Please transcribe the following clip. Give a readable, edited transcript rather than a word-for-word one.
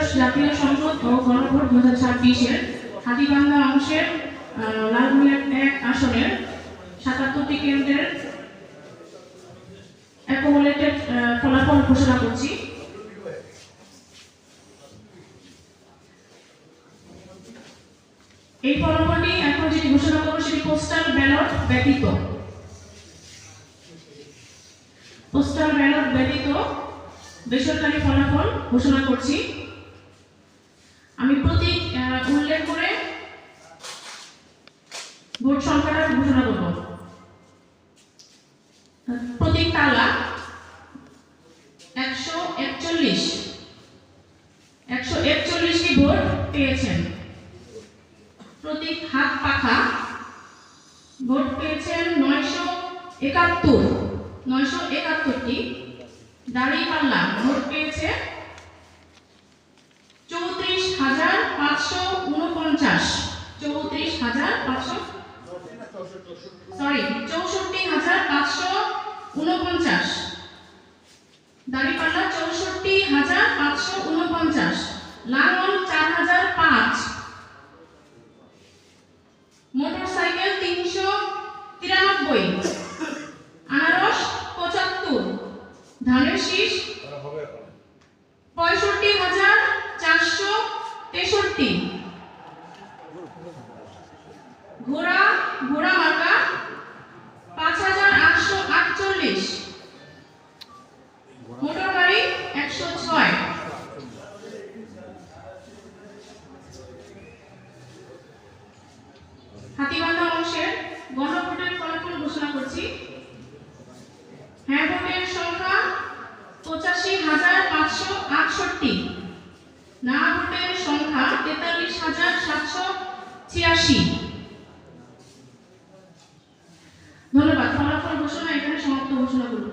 ত্রয়োদশ জাতীয় সংসদ ও গণভোট 2026-এর হাতীবান্ধা অংশের লালমনিরহাট 1 আসনের 77টি কেন্দ্রের অ্যাকুমুলেটেড ফলাফল ঘোষণা করছি। এই ফলাফলটি এখন যেটি ঘোষণা করব সেটি পোস্টাল ব্যালট ব্যতীত। পোস্টাল ব্যালট ব্যতীত বেসরকারি ফলাফল ঘোষণা করছি। আমি প্রতীক উল্লেখ করে ভোট সংখ্যাটা ঘোষণা করব। প্রতীক তালা 141টি ভোট পেয়েছেন। প্রতীক হাত পাখা ভোট পেয়েছেন 971টি। দাড়িপাল্লা ভোট পেয়েছে 64,549। দাড়িপাল্লা 64,549। লাঙল 4005। মোটরসাইকেল 393। আনারস 75। ধানের শীষ 65,463। ঘোড়া মার্কা 5,848। মোটর গাড়ি 106। হাতীবান্ধা অংশের গণভোটের ফলাফল ঘোষণা করছি। হ্যাঁ ভোটের সংখ্যা 85,568। না ভোটের সংখ্যা 43,786। ধন্যবাদ। ফলাফল ঘোষণা এখানে সমাপ্ত ঘোষণা হলো।